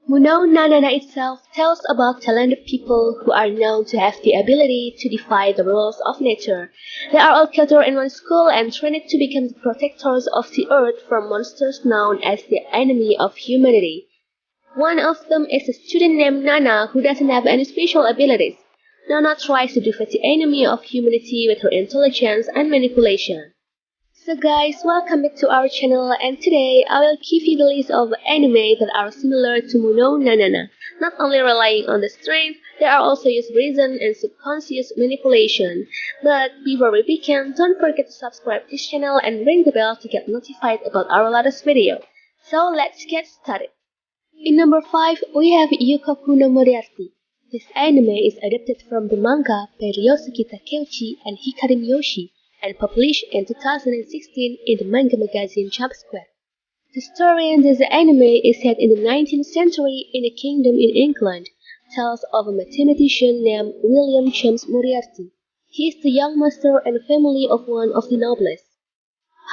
Munou itself tells about talented people who are known to have the ability to defy the rules of nature. They are all gathered in one school and trained to become the protectors of the earth from monsters known as the enemy of humanity. One of them is a student named Nana who doesn't have any special abilities. Nana tries to defeat the enemy of humanity with her intelligence and manipulation. So guys, welcome back to our channel, and today I will give you the list of anime that are similar to Munou Nanana. Not only relying on the strength, they are also use reason and subconscious manipulation. But before we begin, don't forget to subscribe this channel and ring the bell to get notified about our latest video. So let's get started. In number 5, we have Kokuno Moriarty. This anime is adapted from the manga by Ryosuke Takeuchi and Hikaru Miyoshi, and published in 2016 in the manga magazine Jump Square. The story in this anime is set in the 19th century in a kingdom in England, tells of a mathematician named William James Moriarty. He is the young master and family of one of the noblest.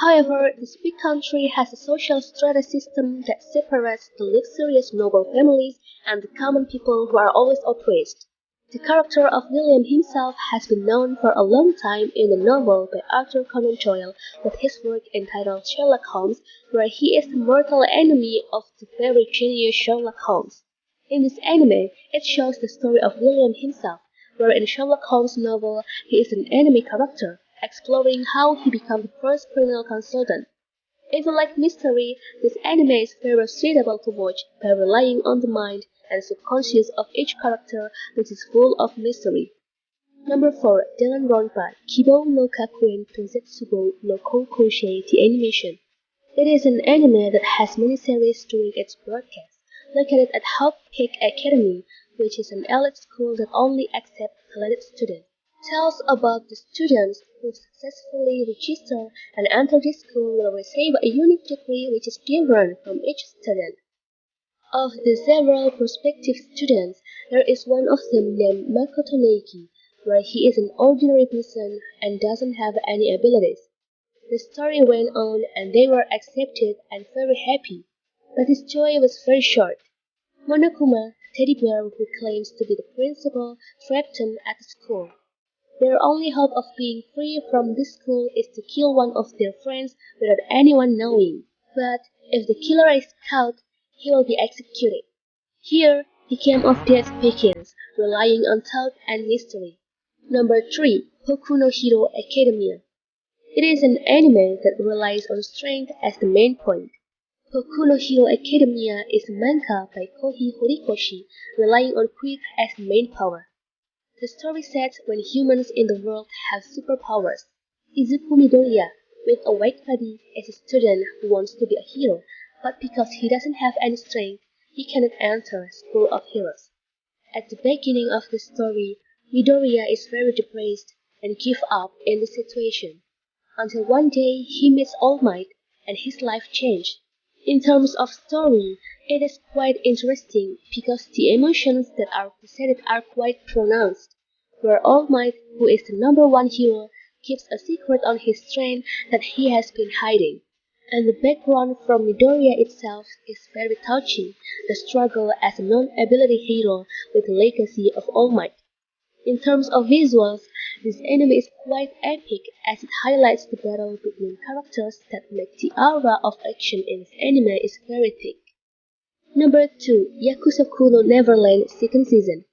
However, this big country has a social strata system that separates the luxurious noble families and the common people who are always oppressed. The character of William himself has been known for a long time in the novel by Arthur Conan Doyle with his work entitled Sherlock Holmes, where he is the mortal enemy of the very genius Sherlock Holmes. In this anime, it shows the story of William himself, where in Sherlock Holmes' novel he is an enemy character, exploring how he became the first criminal consultant. If you like mystery, this anime is very suitable to watch by relying on the mind and subconscious of each character, which is full of mystery. Number 4. Danganronpa Kibo no Kakuen Tozetsubo no Konkoushei the animation. It is an anime that has many series during its broadcast, located at Hokunohiro Academy, which is an elite school that only accepts talented students. Tells about the students who successfully register and enter this school will receive a unique degree which is different from each student. Of the several prospective students, there is one of them named Makoto Neiki, where he is an ordinary person and doesn't have any abilities. The story went on and they were accepted and very happy, but his joy was very short. Monokuma, the teddy bear who claims to be the principal, trapped him at the school. Their only hope of being free from this school is to kill one of their friends without anyone knowing. But if the killer is caught, he will be executed. Here, the game of death begins, relying on thought and mystery. Number 3. Hokunohiro Academy. It is an anime that relies on strength as the main point. Hokunohiro Academy is a manga by Kohei Horikoshi, relying on quick as the main power. The story sets when humans in the world have superpowers. Izuku Midoriya, with a white body, is a student who wants to be a hero, but because he doesn't have any strength, he cannot enter School of Heroes. At the beginning of the story, Midoriya is very depressed and gives up in the situation, until one day he meets All Might and his life changed. In terms of story, it is quite interesting because the emotions that are presented are quite pronounced, where All Might, who is the number one hero, keeps a secret on his strength that he has been hiding. And the background from Midoriya itself is very touching, the struggle as a non-ability hero with the legacy of All Might. In terms of visuals, this anime is quite epic as it highlights the battle between characters that make the aura of action in this anime is very thick. Number 2. Yakuza-Kuno Neverland Second Season.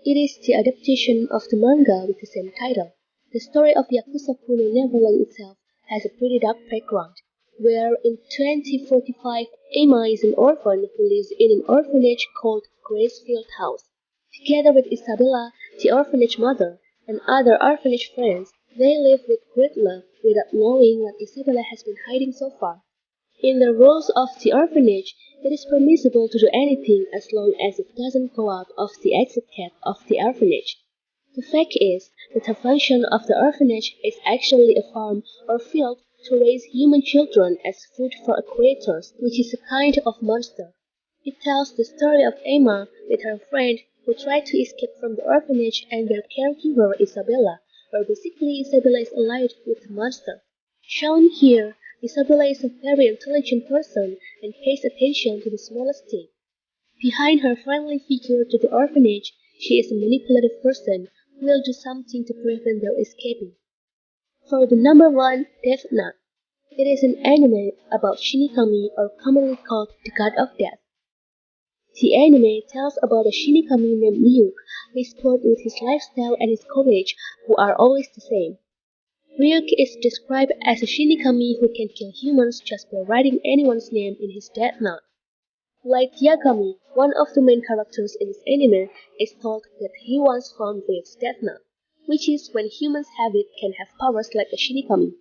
It is the adaptation of the manga with the same title. The story of Yakuza-Kuno Neverland itself has a pretty dark background, where in 2045 Emma is an orphan who lives in an orphanage called Gracefield House. Together with Isabella, the orphanage mother, and other orphanage friends, they live with great love without knowing what Isabella has been hiding so far. In the rules of the orphanage, it is permissible to do anything as long as it doesn't go out of the exit cap of the orphanage. The fact is that the function of the orphanage is actually a farm or field to raise human children as food for creatures, which is a kind of monster. It tells the story of Emma with her friend who tried to escape from the orphanage and their caregiver Isabella, where basically Isabella is allied with the monster. Shown here, Isabella is a very intelligent person and pays attention to the smallest thing. Behind her friendly figure to the orphanage, she is a manipulative person who will do something to prevent their escaping. For the number 1, Death Note. It is an anime about Shinigami, or commonly called the God of Death. The anime tells about a Shinigami named Ryuk, who is bored with his lifestyle and his courage, who are always the same. Ryuk is described as a Shinigami who can kill humans just by writing anyone's name in his Death Note. Like Yagami, one of the main characters in this anime, is told that he once found Ryuk's Death Note, which is when humans have it can have powers like a Shinigami.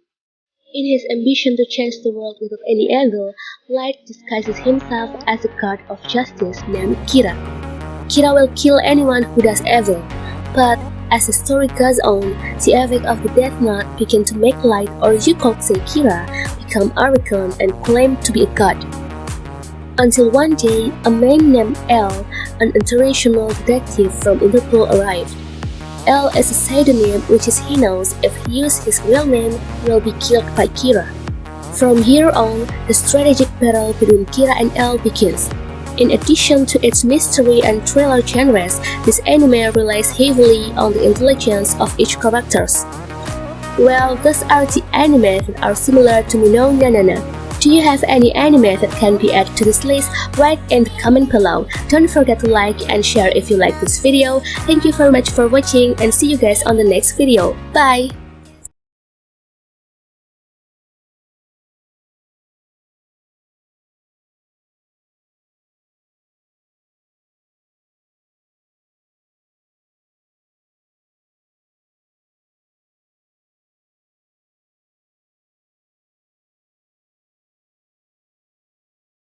In his ambition to change the world without any evil, Light disguises himself as a god of justice named Kira. Kira will kill anyone who does evil, but as the story goes on, the effect of the Death Note begin to make Light, or you could say Kira, become arrogant and claim to be a god. Until one day, a man named L, an international detective from Interpol, arrived. L is a pseudonym which is he knows if he uses his real name, will be killed by Kira. From here on, the strategic battle between Kira and L begins. In addition to its mystery and thriller genres, this anime relies heavily on the intelligence of each characters. Well, those are the anime that are similar to Munou Nanana. Do you have any anime that can be added to this list? Write in the comment below. Don't forget to like and share if you like this video. Thank you very much for watching and see you guys on the next video. Bye!